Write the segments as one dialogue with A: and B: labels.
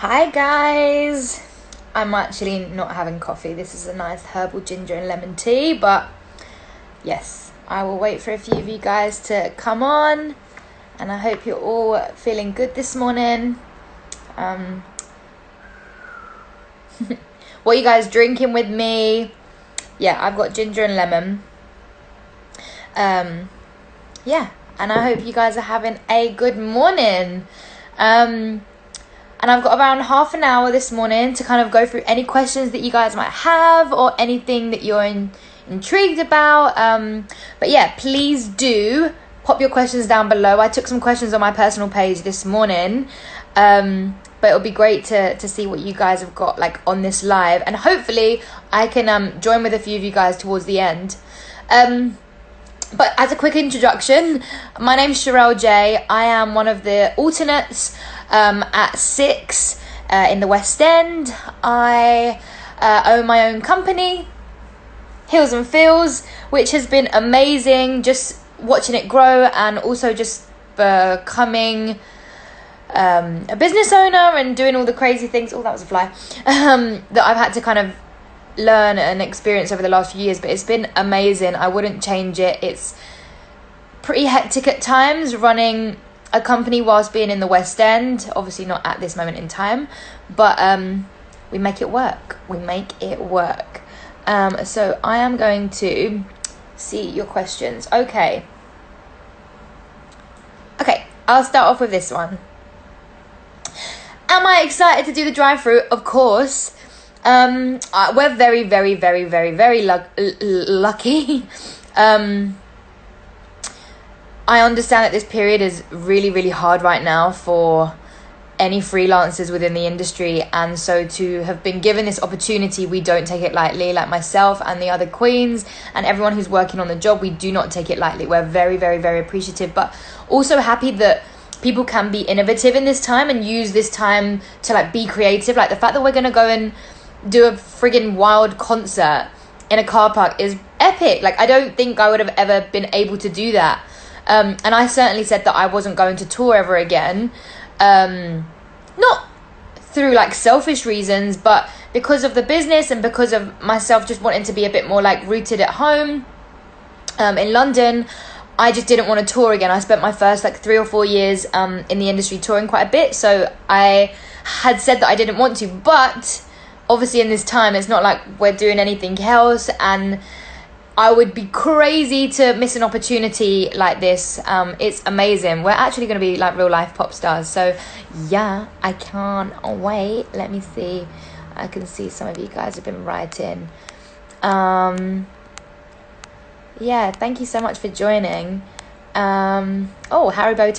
A: Hi guys, I'm actually not having coffee. This is a nice herbal ginger and lemon tea, but yes, I will wait for a few of you guys to come on, and I hope you're all feeling good this morning. What are you guys drinking with me? Yeah, I've got ginger and lemon. Yeah, and I hope you guys are having a good morning. And I've got around half an hour this morning to kind of go through any questions that you guys might have or anything that you're intrigued about. But yeah, please do pop your questions down below. I took some questions on my personal page this morning. But it'll be great to see what you guys have got like on this live. And hopefully I can join with a few of you guys towards the end. But as a quick introduction, my name's Cherelle J. I am one of the alternates at 6 in the West End. I own my own company, Hills and Feels, which has been amazing, just watching it grow and also just becoming a business owner and doing all the crazy things. Oh, that was a fly. That I've had to kind of learn and experience over the last few years, but it's been amazing. I wouldn't change it. It's pretty hectic at times running a company whilst being in the West End, obviously not at this moment in time, but we make it work. So I am going to see your questions. Okay, I'll start off with this one. Am I excited to do the drive-through? Of course. We're very, very, very, very, very lucky. I understand that this period is really, really hard right now for any freelancers within the industry, and so to have been given this opportunity, we don't take it lightly. Like myself and the other queens and everyone who's working on the job, we do not take it lightly. We're very, very, very appreciative, but also happy that people can be innovative in this time and use this time to like be creative. Like the fact that we're gonna go and do a friggin' wild concert in a car park is epic. Like I don't think I would have ever been able to do that. And I certainly said that I wasn't going to tour ever again. Not through like selfish reasons, but because of the business and because of myself just wanting to be a bit more like rooted at home in London. I just didn't want to tour again. I spent my first like 3 or 4 years in the industry touring quite a bit. So I had said that I didn't want to, but obviously in this time, it's not like we're doing anything else, and I would be crazy to miss an opportunity like this. It's amazing. We're actually going to be like real life pop stars. So yeah, I can't wait. Let me see. I can see some of you guys have been writing. Yeah, thank you so much for joining. Haribo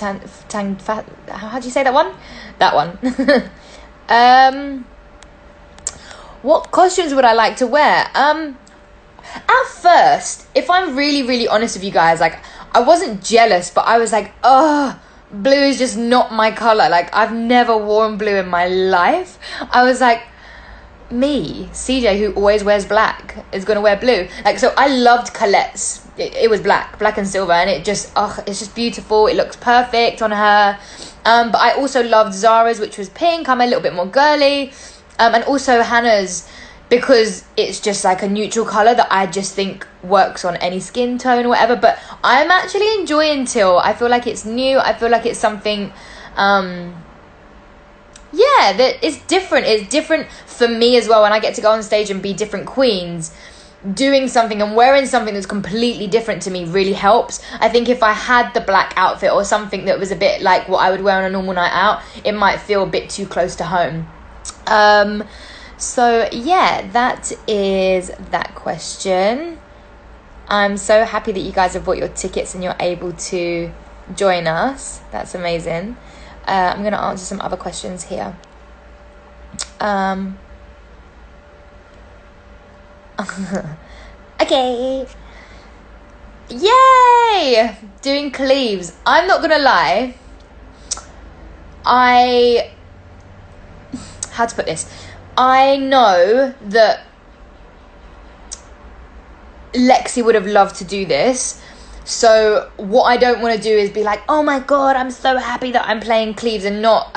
A: how do you say that one? That one. What costumes would I like to wear? At first, if I'm really, really honest with you guys, like, I wasn't jealous, but I was like, blue is just not my color. Like, I've never worn blue in my life. I was like, me, CJ, who always wears black, is gonna wear blue. Like, so I loved Colette's. It was black and silver, and it just, it's just beautiful. It looks perfect on her. But I also loved Zara's, which was pink. I'm a little bit more girly. And also Hannah's, because it's just like a neutral color that I just think works on any skin tone or whatever. But I'm actually enjoying teal. I feel like it's new. I feel like it's something, that it's different. It's different for me as well. When I get to go on stage and be different queens, doing something and wearing something that's completely different to me really helps. I think if I had the black outfit or something that was a bit like what I would wear on a normal night out, it might feel a bit too close to home. So yeah, that is that question. I'm so happy that you guys have bought your tickets and you're able to join us. That's amazing. I'm going to answer some other questions here. Okay. Yay! Doing Cleves. I'm not going to lie. How to put this? I know that Lexie would have loved to do this, So what I don't want to do is be like, oh my God, I'm so happy that I'm playing Cleves, and not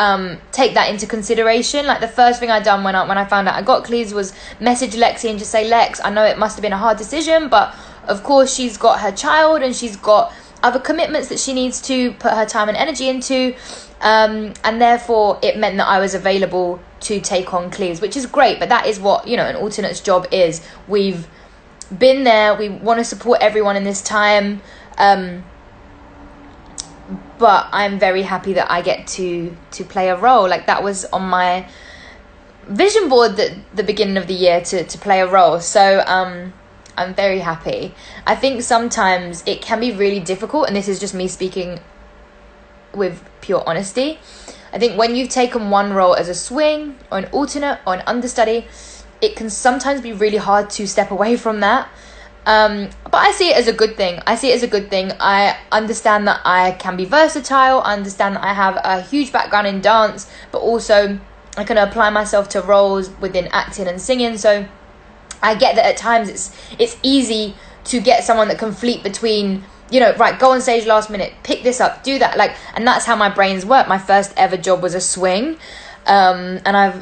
A: take that into consideration. Like the first thing I done when I found out I got Cleves was message Lexie and just say, Lex, I know it must have been a hard decision, but of course she's got her child and she's got other commitments that she needs to put her time and energy into. And therefore it meant that I was available to take on Cleves, which is great. But that is what, you know, an alternate's job is. We've been there. We want to support everyone in this time. But I'm very happy that I get to play a role. Like that was on my vision board at the beginning of the year to play a role. So I'm very happy. I think sometimes it can be really difficult, and this is just me speaking with pure honesty. I think when you've taken one role as a swing or an alternate or an understudy, it can sometimes be really hard to step away from that. But I see it as a good thing. I understand that I can be versatile. I understand that I have a huge background in dance, but also I can apply myself to roles within acting and singing. So I get that at times it's easy to get someone that can fleet between, you know, right, go on stage last minute, pick this up, do that, like, and that's how my brains work. My first ever job was a swing, and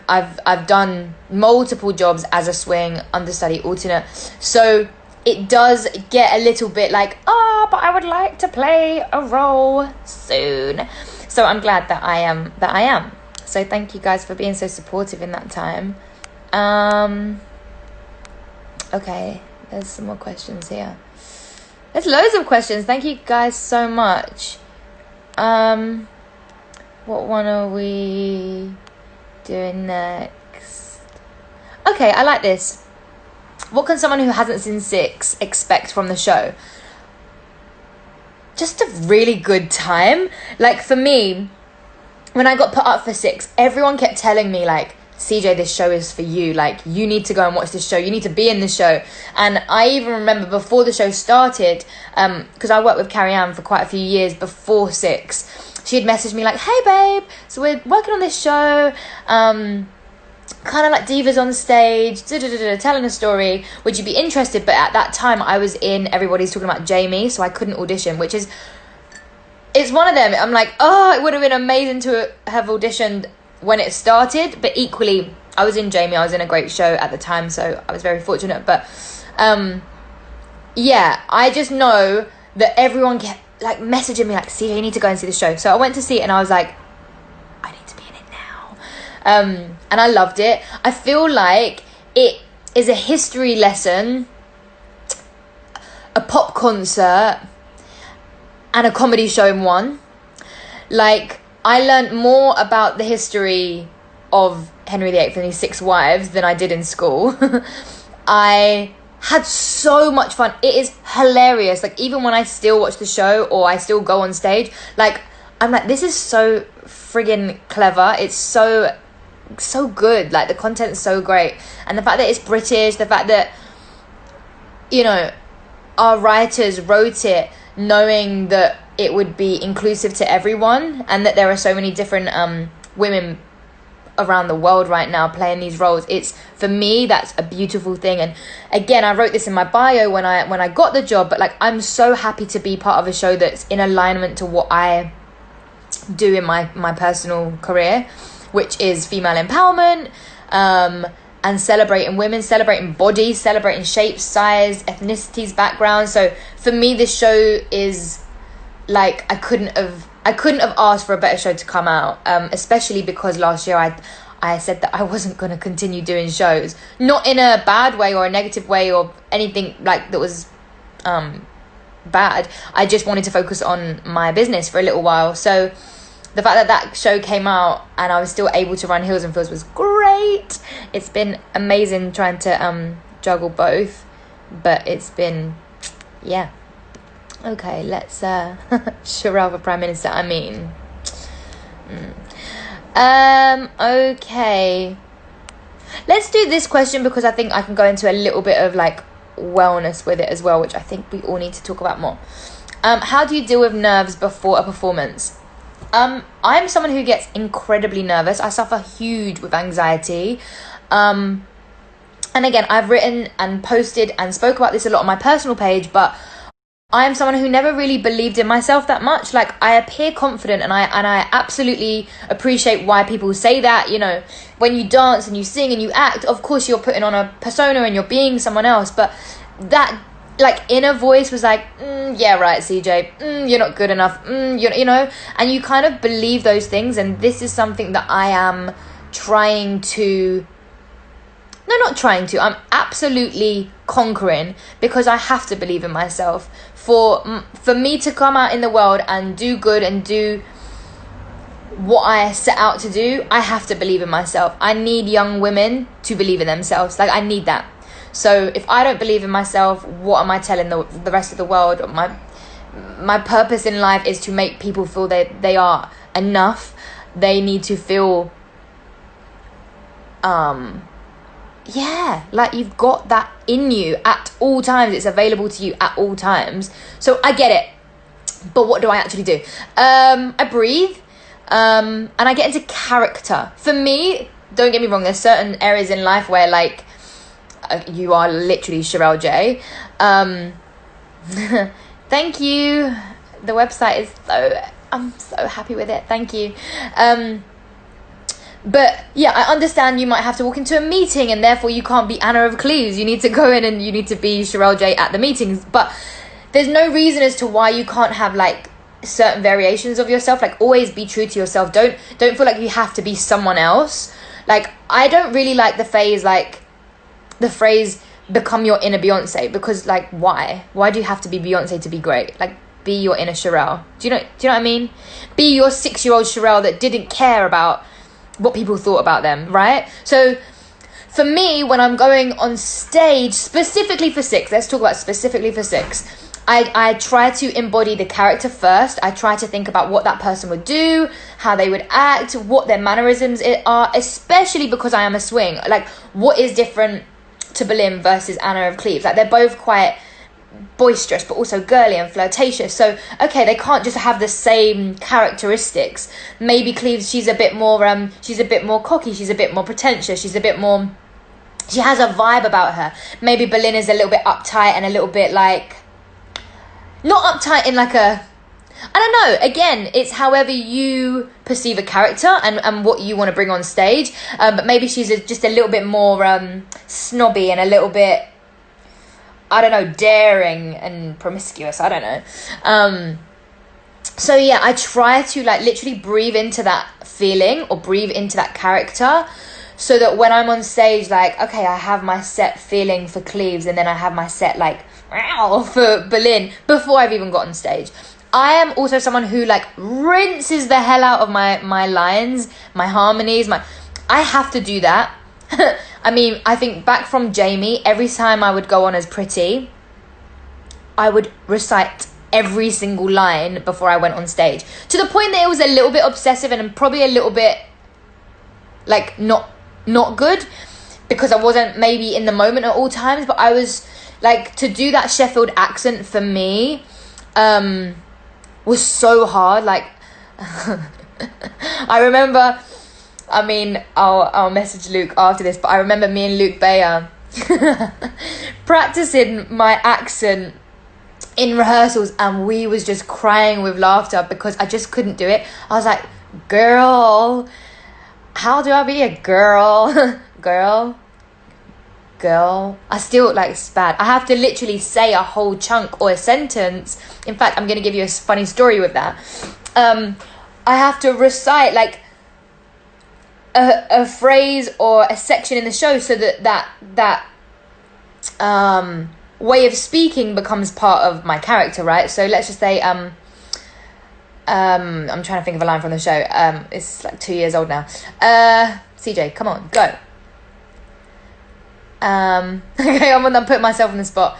A: I've done multiple jobs as a swing, understudy, alternate. So it does get a little bit like, but I would like to play a role soon. So I'm glad that I am. So thank you guys for being so supportive in that time. Okay, there's some more questions here. There's loads of questions. Thank you guys so much. What one are we doing next? Okay, I like this. What can someone who hasn't seen Six expect from the show? Just a really good time. Like for me, when I got put up for Six, everyone kept telling me like, CJ, this show is for you. Like, you need to go and watch this show. You need to be in this show. And I even remember before the show started, because I worked with Carrie Ann for quite a few years before Six, she had messaged me like, hey babe, so we're working on this show, kind of like divas on stage, telling a story, would you be interested? But at that time I was in Everybody's Talking About Jamie, so I couldn't audition, which is, it's one of them. I'm like, it would have been amazing to have auditioned when it started, but equally I was in Jamie, I was in a great show at the time, so I was very fortunate. But yeah, I just know that everyone kept like messaging me like, CJ, you need to go and see the show. So I went to see it and I was like, I need to be in it now. And I loved it. I feel like it is a history lesson, a pop concert, and a comedy show in one. Like, I learned more about the history of Henry VIII and his 6 wives than I did in school. I had so much fun. It is hilarious. Like, even when I still watch the show or I still go on stage, like, I'm like, this is so friggin' clever. It's so good. Like, the content is so great. And the fact that it's British, the fact that, you know, our writers wrote it knowing that it would be inclusive to everyone, and that there are so many different women around the world right now playing these roles. It's, for me, that's a beautiful thing. And again, I wrote this in my bio when I got the job, but like, I'm so happy to be part of a show that's in alignment to what I do in my personal career, which is female empowerment, and celebrating women, celebrating bodies, celebrating shapes, size, ethnicities, backgrounds. So for me, this show is like, I couldn't have asked for a better show to come out, especially because last year I said that I wasn't going to continue doing shows, not in a bad way or a negative way or anything like that was bad. I just wanted to focus on my business for a little while. So the fact that show came out and I was still able to run Heels and Feels was great. It's been amazing trying to juggle both, but it's been, yeah. Okay, let's Cherelle for Prime Minister. Okay, let's do this question because I think I can go into a little bit of like wellness with it as well, which I think we all need to talk about more. How do you deal with nerves before a performance? I'm someone who gets incredibly nervous. I suffer huge with anxiety. And again, I've written and posted and spoke about this a lot on my personal page, but I am someone who never really believed in myself that much. Like, I appear confident, and I absolutely appreciate why people say that. You know, when you dance and you sing and you act, of course you're putting on a persona and you're being someone else. But that, like, inner voice was like, yeah, right, CJ, you're not good enough, you know, and you kind of believe those things. And this is something that I am trying to, no, not trying to, I'm absolutely conquering, because I have to believe in myself. For me to come out in the world and do good and do what I set out to do, I have to believe in myself. I need young women to believe in themselves. Like, I need that. So if I don't believe in myself, what am I telling the rest of the world? My purpose in life is to make people feel that they are enough. They need to feel, yeah, like you've got that in you at all times. It's available to you at all times. So I get it. But what do I actually do? I breathe, and I get into character. For me, don't get me wrong, there's certain areas in life where, like, you are literally Cherelle J. Thank you. The website is I'm so happy with it. Thank you. But yeah, I understand you might have to walk into a meeting and therefore you can't be Anna of Cleves. You need to go in and you need to be Cherelle J at the meetings. But there's no reason as to why you can't have, like, certain variations of yourself. Like, always be true to yourself. Don't feel like you have to be someone else. Like, I don't really like the phrase become your inner Beyonce, because, like, why do you have to be Beyonce to be great? Like, be your inner Cherelle. Do you know what I mean? Be your 6-year-old Cherelle that didn't care about what people thought about them, right? So for me, when I'm going on stage, specifically for Six, let's talk about specifically for Six, I try to embody the character first. I try to think about what that person would do, how they would act, what their mannerisms are, especially because I am a swing. Like, what is different to Boleyn versus Anna of Cleves? Like, they're both quite boisterous but also girly and flirtatious. So okay, they can't just have the same characteristics. Maybe Cleves, she's a bit more cocky, she's a bit more pretentious, she has a vibe about her. Maybe Boleyn is a little bit uptight and a little bit, like, not uptight in like a, I don't know, again, it's however you perceive a character and what you want to bring on stage. But maybe she's just a little bit more snobby and a little bit, I don't know, daring and promiscuous. I don't know. So yeah, I try to, like, literally breathe into that feeling or breathe into that character, so that when I'm on stage, like, okay, I have my set feeling for Cleves, and then I have my set, like, for Boleyn before I've even got on stage. I am also someone who, like, rinses the hell out of my lines, my harmonies, I have to do that. I mean, I think back from Jamie, every time I would go on as Pretty, I would recite every single line before I went on stage, to the point that it was a little bit obsessive and probably a little bit, like, not good, because I wasn't maybe in the moment at all times. But I was, like, to do that Sheffield accent for me was so hard. Like, I remember, I mean, I'll message Luke after this, but I remember me and Luke Bayer practicing my accent in rehearsals, and we was just crying with laughter because I just couldn't do it. I was like, girl, how do I be a girl? girl. I still, like, it's bad. I have to literally say a whole chunk or a sentence. In fact, I'm going to give you a funny story with that. I have to recite, like, a phrase or a section in the show, so that way of speaking becomes part of my character, right? So let's just say I'm trying to think of a line from the show. It's like 2 years old now. CJ, come on, go. Okay, I'm putting myself on the spot.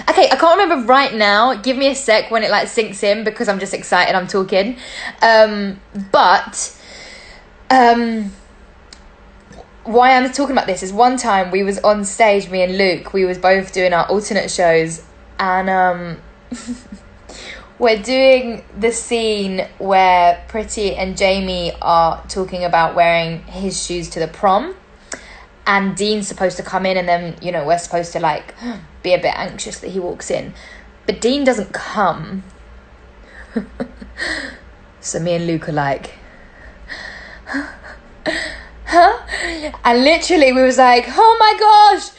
A: Okay, I can't remember right now. Give me a sec when it, like, sinks in, because I'm just excited. I'm talking. But why I'm talking about this is, one time we was on stage, me and Luke, we was both doing our alternate shows, and we're doing the scene where Pretty and Jamie are talking about wearing his shoes to the prom. and Dean's supposed to come in, and then, you know, we're supposed to like be a bit anxious that he walks in, but Dean doesn't come. So me and Luke are like, huh? And literally we was like, oh my gosh.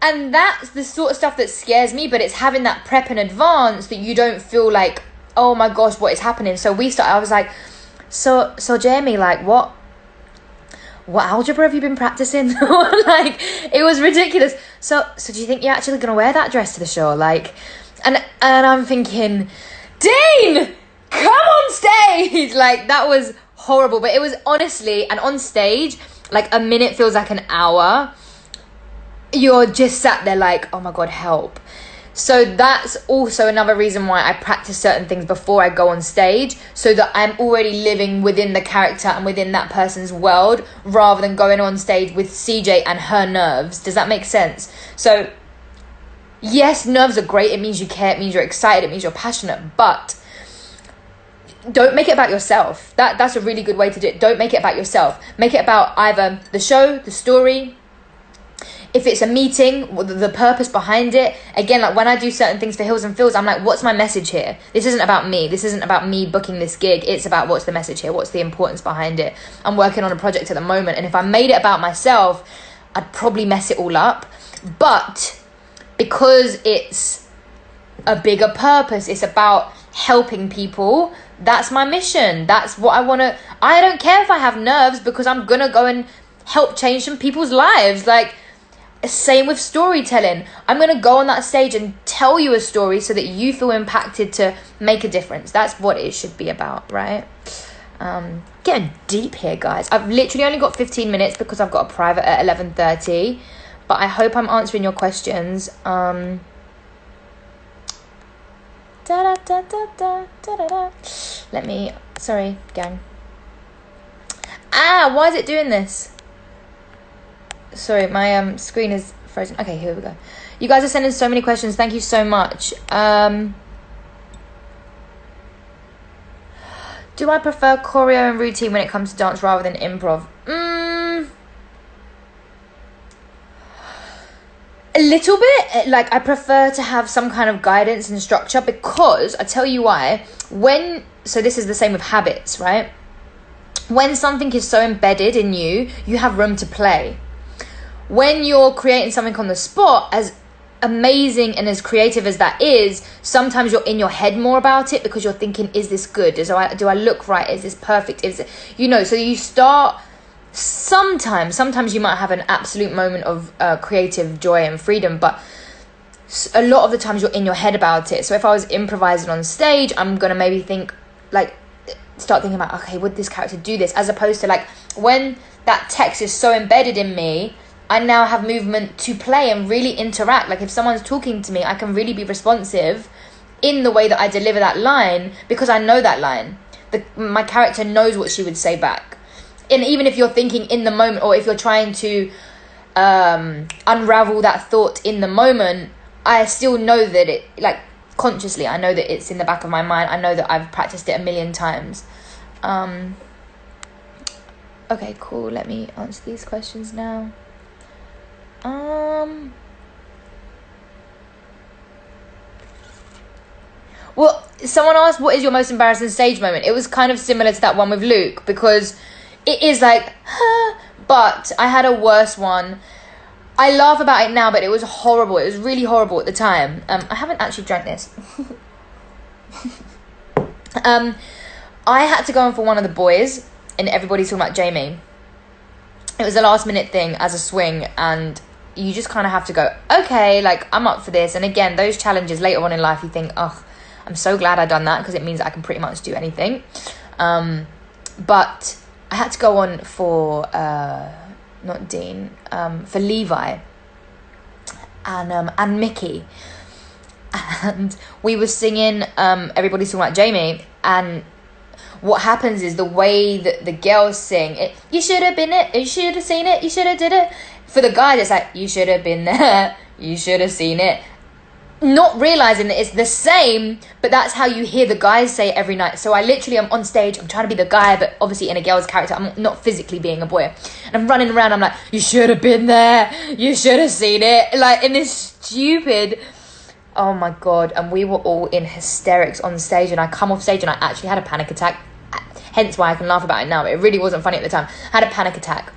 A: And that's the sort of stuff that scares me, but it's having that prep in advance that you don't feel like, oh my gosh, what is happening? So I was like, so Jamie, like, what algebra have you been practicing? Like, it was ridiculous. So do you think you're actually gonna wear that dress to the show? Like, and I'm thinking, Dean, come on stage. Like, that was horrible. But it was honestly, and on stage, like, a minute feels like an hour. You're just sat there like, oh my God, help. So that's also another reason why I practice certain things before I go on stage, so that I'm already living within the character and within that person's world, rather than going on stage with CJ and her nerves. Does that make sense? So yes, nerves are great. It means you care. It means you're excited. It means you're passionate. But don't make it about yourself. That's a really good way to do it. Don't make it about yourself. Make it about either the show, the story. If it's a meeting, the purpose behind it. Again, like when I do certain things for Hills and Fields, I'm like, what's my message here? This isn't about me. This isn't about me booking this gig. It's about what's the message here? What's the importance behind it? I'm working on a project at the moment, and if I made it about myself, I'd probably mess it all up. But because it's a bigger purpose, it's about helping people. That's my mission. That's what I want to... I don't care if I have nerves, because I'm going to go and help change some people's lives. Like, same with storytelling. I'm going to go on that stage and tell you a story so that you feel impacted to make a difference. That's what it should be about, right? Getting deep here, guys. I've literally only got 15 minutes because I've got a private at 11:30. But I hope I'm answering your questions. Let me... Sorry, gang. Why is it doing this? Sorry, my screen is frozen. Okay, here we go. You guys are sending so many questions. Thank you so much. Do I prefer choreo and routine when it comes to dance rather than improv? A little bit. Like, I prefer to have some kind of guidance and structure, because I tell you why. So this is the same with habits, right? When something is so embedded in you, you have room to play. When you're creating something on the spot, as amazing and as creative as that is, sometimes you're in your head more about it, because you're thinking, is this good? Do I look right? Is this perfect? Is it, you know, so you start... Sometimes you might have an absolute moment of creative joy and freedom, but a lot of the times you're in your head about it. So if I was improvising on stage, I'm going to maybe think, like, start thinking about, okay, would this character do this? As opposed to, like, when that text is so embedded in me, I now have movement to play and really interact. Like, if someone's talking to me, I can really be responsive in the way that I deliver that line, because I know that line. My character knows what she would say back. And even if you're thinking in the moment, or if you're trying to unravel that thought in the moment, I still know that it, like, consciously, I know that it's in the back of my mind. I know that I've practiced it a million times. Okay, cool. Let me answer these questions now. Well, someone asked, what is your most embarrassing stage moment? It was kind of similar to that one with Luke, because it is like, but I had a worse one. I laugh about it now, but it was horrible. It was really horrible at the time. I haven't actually drank this. I had to go in for one of the boys, and everybody's talking about Jamie. It was a last minute thing as a swing, and you just kind of have to go, okay, like, I'm up for this. And again, those challenges later on in life, you think, oh, I'm so glad I done that, because it means I can pretty much do anything. But I had to go on for not Dean, for Levi and Mickey, and we were singing Everybody's Talking About Jamie. And what happens is, the way that the girls sing it, you should have been it, you should have seen it, you should have did it. For the guys, it's like, you should have been there, you should have seen it. not realizing that it's the same, but that's how you hear the guys say it every night. So I literally am on stage, I'm trying to be the guy, but obviously in a girl's character, I'm not physically being a boy. And I'm running around, I'm like, you should have been there, you should have seen it. Like, in this stupid, oh my God. And we were all in hysterics on stage, and I come off stage and I actually had a panic attack. Hence why I can laugh about it now, but it really wasn't funny at the time. I had a panic attack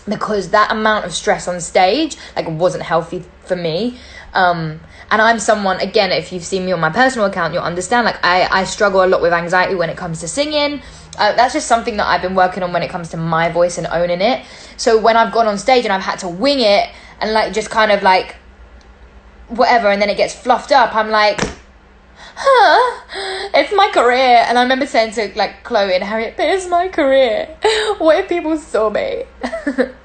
A: because that amount of stress on stage, like, wasn't healthy for me. And I'm someone, again, if you've seen me on my personal account, you'll understand, like, I struggle a lot with anxiety when it comes to singing. That's just something that I've been working on when it comes to my voice and owning it. So when I've gone on stage and I've had to wing it and, like, just kind of, like, whatever, and then it gets fluffed up, I'm like, it's my career. And I remember saying to, like, Chloe and Harriet, it's my career. What if people saw me?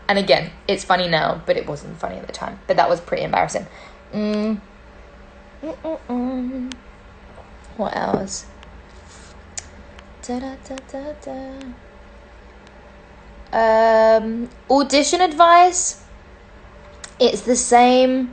A: And again, it's funny now, but it wasn't funny at the time. But that was pretty embarrassing. What else? Audition advice. It's the same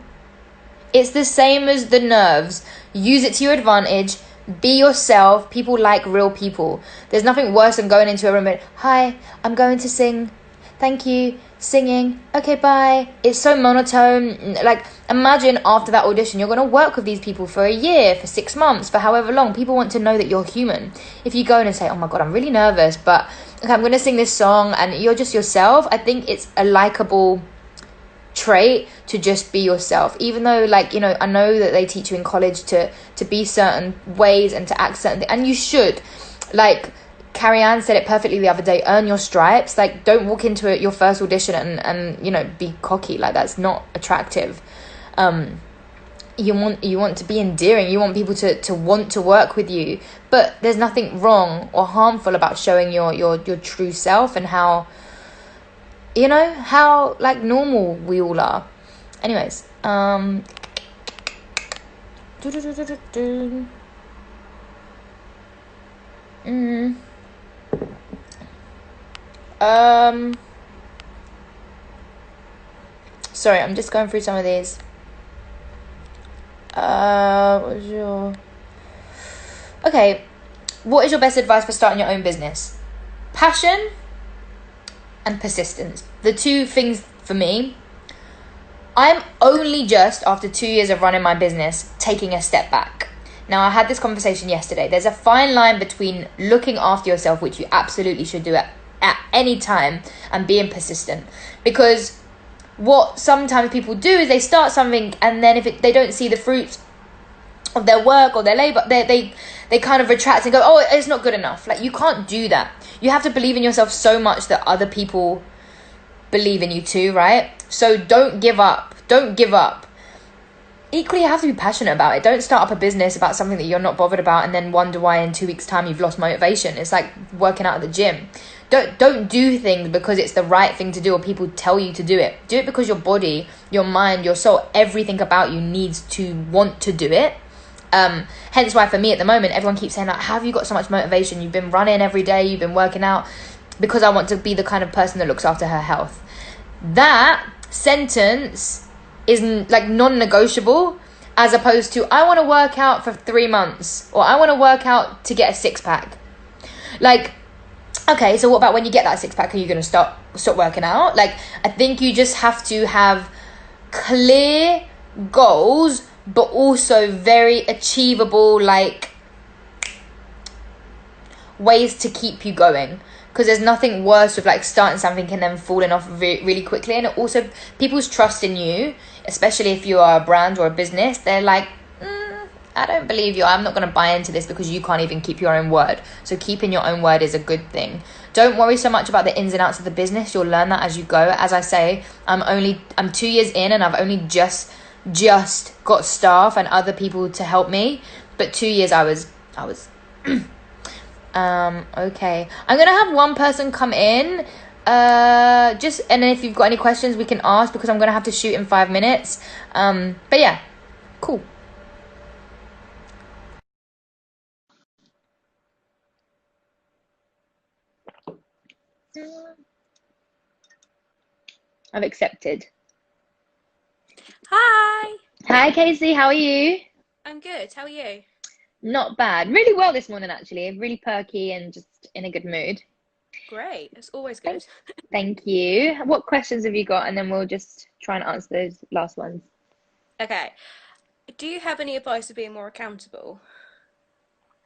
A: as the nerves. Use it to your advantage. Be yourself. People like real people. There's nothing worse than going into a room and, hi, I'm going to sing. Thank you. Singing. Okay, bye. It's so monotone. Like, imagine after that audition, you're going to work with these people for a year, for 6 months, for however long. People want to know that you're human. If you go in and say, oh my God, I'm really nervous, but okay, I'm going to sing this song, and you're just yourself, I think it's a likable trait to just be yourself. Even though, like, you know, I know that they teach you in college to be certain ways and to act certain things, and you should. Like, Carrie Ann said it perfectly the other day, earn your stripes. Like, don't walk into it, your first audition and you know, be cocky. Like, that's not attractive. You want to be endearing. You want people to want to work with you. But there's nothing wrong or harmful about showing your true self, and how, you know, how, like, normal we all are. Anyways, sorry, I'm just going through some of these. Okay, what is your best advice for starting your own business? Passion and persistence. The two things for me. I'm only just, after 2 years of running my business, taking a step back. Now, I had this conversation yesterday. There's a fine line between looking after yourself, which you absolutely should do at any time, and being persistent. Because what sometimes people do is they start something, and then if they don't see the fruits of their work or their labor, they kind of retract and go, oh, it's not good enough. Like, you can't do that. You have to believe in yourself so much that other people believe in you too, right? So don't give up. Equally, you have to be passionate about it. Don't start up a business about something that you're not bothered about and then wonder why in 2 weeks' time you've lost motivation. It's like working out at the gym. Don't do things because it's the right thing to do or people tell you to do it. Do it because your body, your mind, your soul, everything about you needs to want to do it. Hence why for me at the moment, everyone keeps saying, like, how have you got so much motivation? You've been running every day, you've been working out. Because I want to be the kind of person that looks after her health. That sentence is like non-negotiable, as opposed to, I want to work out for 3 months, or I want to work out to get a 6-pack. Like, okay, so what about when you get that 6-pack? Are you going to stop working out? Like, I think you just have to have clear goals, but also very achievable, like, ways to keep you going. Because there's nothing worse with, like, starting something and then falling off really quickly. And it also, people's trust in you, especially if you are a brand or a business, they're like, I don't believe you. I'm not going to buy into this because you can't even keep your own word. So keeping your own word is a good thing. Don't worry so much about the ins and outs of the business. You'll learn that as you go. As I say, I'm 2 years in and I've only just got staff and other people to help me. But 2 years I was okay, I'm gonna have one person come in, and then if you've got any questions we can ask, because I'm gonna have to shoot in 5 minutes. But yeah, cool. I've accepted.
B: Hi.
A: Hi, Casey. How are you?
B: I'm good. How are you?
A: Not bad. Really well this morning, actually. Really perky and just in a good mood.
B: Great. It's always
A: Thank,
B: good.
A: thank you. What questions have you got? And then we'll just try and answer those last ones.
B: Okay. Do you have any advice for being more accountable?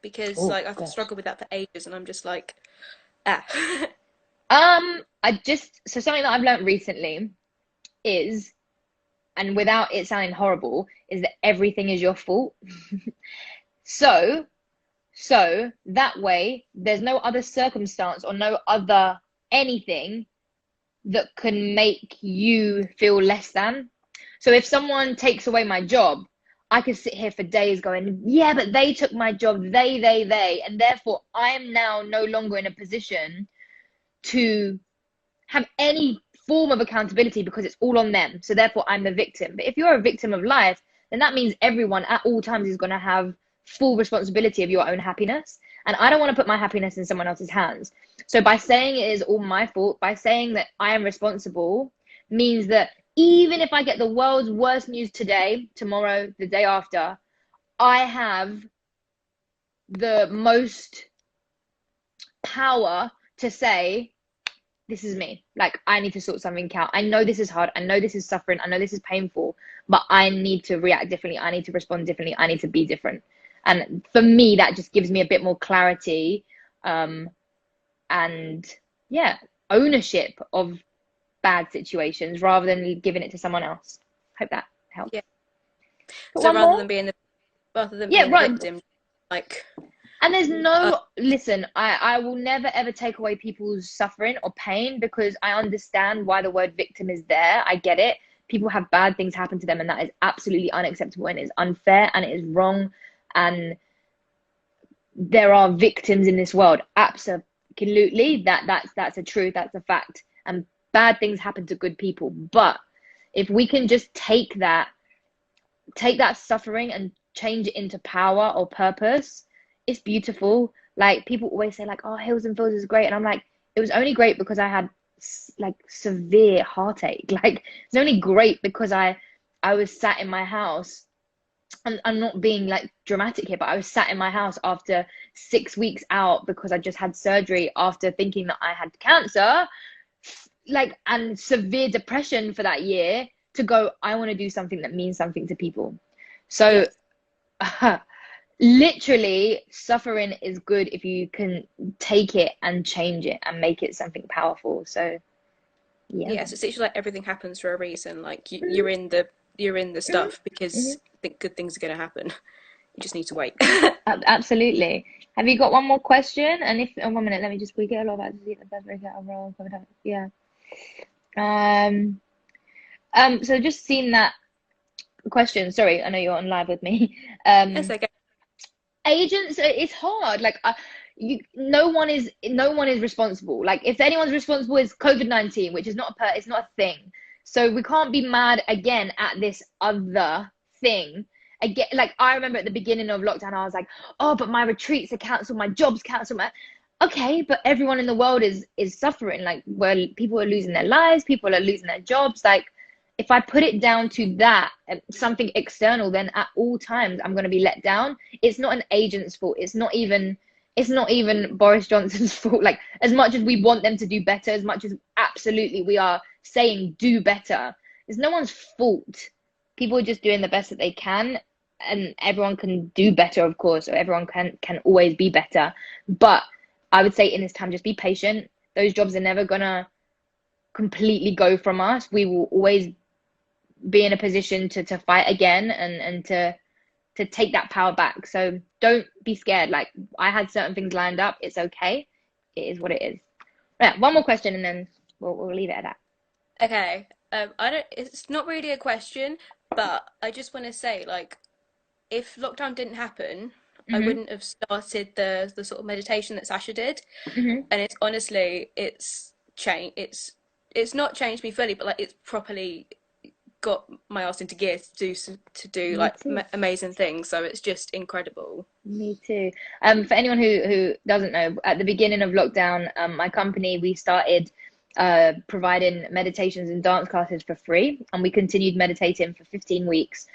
B: Because
A: Oh,
B: I've
A: gosh.
B: struggled with that for ages and I'm just like, ah.
A: So something that I've learned recently is, and without it sounding horrible, is that everything is your fault. So, so that way, there's no other circumstance or no other anything that can make you feel less than. So if someone takes away my job, I could sit here for days going, yeah, but they took my job, they, and therefore I am now no longer in a position to have any form of accountability because it's all on them. So therefore I'm the victim. But if you're a victim of life, then that means everyone at all times is going to have full responsibility of your own happiness. And I don't want to put my happiness in someone else's hands. So by saying it is all my fault, by saying that I am responsible, means that even if I get the world's worst news today, tomorrow, the day after, I have the most power to say, this is me. Like, I need to sort something out. I know this is hard. I know this is suffering. I know this is painful, but I need to react differently. I need to respond differently. I need to be different. And for me, that just gives me a bit more clarity, um, and yeah, ownership of bad situations rather than giving it to someone else. Hope that helps.
B: Yeah.
A: Got
B: So
A: one more?
B: rather than
A: Yeah,
B: being the
A: right.
B: victim, like,
A: And there's
B: uh,
A: no, listen, I will never ever take away people's suffering or pain because I understand why the word victim is there. I get it. People have bad things happen to them, and that is absolutely unacceptable and is unfair and it is wrong. And there are victims in this world. Absolutely. That's a truth, that's a fact. And bad things happen to good people. But if we can just take that suffering and change it into power or purpose, it's beautiful. Like people always say, like, "Oh, Hills and Fields is great," and I'm like, it was only great because I had like severe heartache. Like it's only great because I was sat in my house. I'm not being like dramatic here, but I was sat in my house after 6 weeks out because I just had surgery after thinking that I had cancer, like, and severe depression for that year to go, I want to do something that means something to people. So
B: yes.
A: literally, suffering is good if you can take it and change it and make it something powerful. So yeah.
B: Yes, it's literally like everything happens for a reason. Like
A: Mhm,
B: you're in the
A: mhm,
B: stuff because
A: mhm.
B: think good things are gonna happen. You just need to wait.
A: Absolutely. Have you got one more question? And if, oh, 1 minute, let me just we get a lot of that. That's very good overall. Yeah. Um. So just seeing that question. Sorry, I know you're on live with me.
B: It's okay.
A: Agents, it's hard. Like, no one is responsible. Like, if anyone's responsible, is COVID-19, which is not it's not a thing. So we can't be mad again at this other thing. Again, like I remember at the beginning of lockdown, I was like, oh, but my retreats are cancelled, my job's cancelled. Okay, but everyone in the world is suffering. Like, where people are losing their lives, people are losing their jobs. Like, if I put it down to that, something external, then at all times I'm going to be let down. It's not an agent's fault. It's not even Boris Johnson's fault. Like, as much as we want them to do better, as much as absolutely we are saying do better, it's no one's fault. People are just doing the best that they can, and everyone can do better, of course, or everyone can always be better. But I would say in this time, just be patient. Those jobs are never gonna completely go from us. We will always be in a position to fight again and to take that power back. So don't be scared. Like, I had certain things lined up. It's okay. It is what it is. Yeah, one more question and then we'll leave it at that.
B: Okay. I don't. It's not really a question, but I just want to say, like, if lockdown didn't happen, I
A: Mhm.
B: wouldn't have started the sort of meditation that Sasha did.
A: Mhm.
B: And it's honestly, it's changed. It's not changed me fully, but like it's properly got my ass into gear to do
A: Me
B: like
A: too.
B: amazing things. So it's just incredible.
A: Me too. For anyone who doesn't know, at the beginning of lockdown, my company we started. providing meditations and dance classes for free, and we continued meditating for 15 weeks.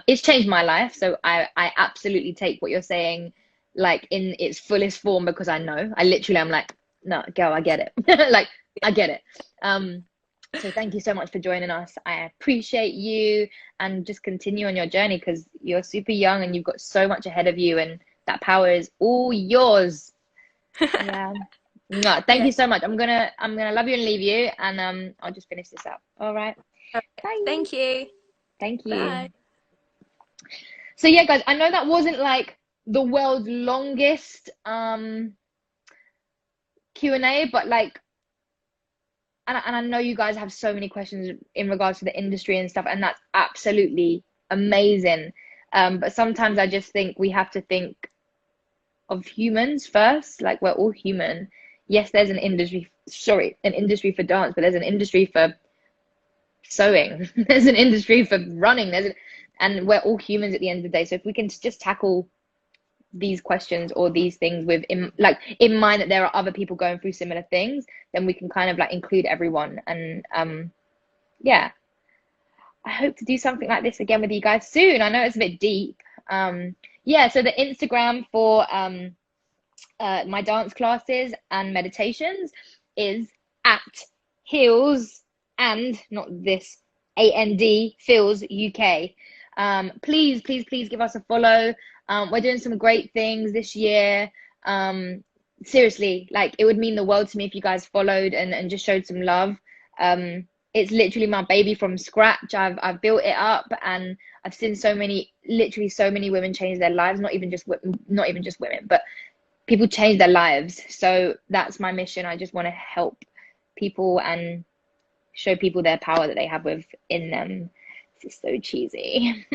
A: It's changed my life, so I absolutely take what you're saying like in its fullest form, because I know I literally am like, no, girl, I get it. Like, I get it. So thank you so much for joining us. I appreciate you, and just continue on your journey, because you're super young and you've got so much ahead of you, and that power is all yours. Yeah. No, thank
B: Yeah.
A: you so much. I'm gonna love you and leave you, and I'll just finish this up. All right.
B: Okay.
A: Bye.
B: Thank you.
A: Thank
B: Bye.
A: you. So yeah, guys, I know that wasn't like the world's longest Q&A, but like, and I know you guys have so many questions in regards to the industry and stuff, and that's absolutely amazing. But sometimes I just think we have to think of humans first. Like, we're all human. Yes, there's an industry for dance, but there's an industry for sewing. There's an industry for running. And we're all humans at the end of the day. So if we can just tackle these questions or these things with in mind that there are other people going through similar things, then we can kind of like include everyone. And yeah, I hope to do something like this again with you guys soon. I know it's a bit deep. Yeah, so the Instagram for my dance classes and meditations is at heels and not this and feels UK. Please, please, please give us a follow. We're doing some great things this year. Seriously, like, it would mean the world to me if you guys followed and just showed some love. It's literally my baby from scratch. I've built it up, and I've seen literally so many women change their lives. Not even just women, but people change their lives. So that's my mission. I just want to help people and show people their power that they have within them. This is so cheesy.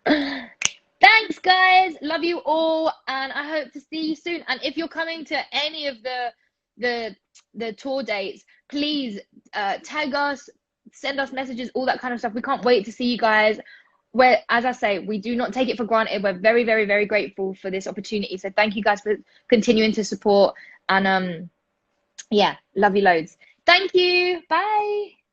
A: Thanks, guys. Love you all, and I hope to see you soon. And if you're coming to any of the tour dates, please tag us, send us messages, all that kind of stuff. We can't wait to see you guys. Where, as I say, we do not take it for granted. We're very, very, very grateful for this opportunity. So thank you guys for continuing to support. And yeah, love you loads. Thank you. Bye.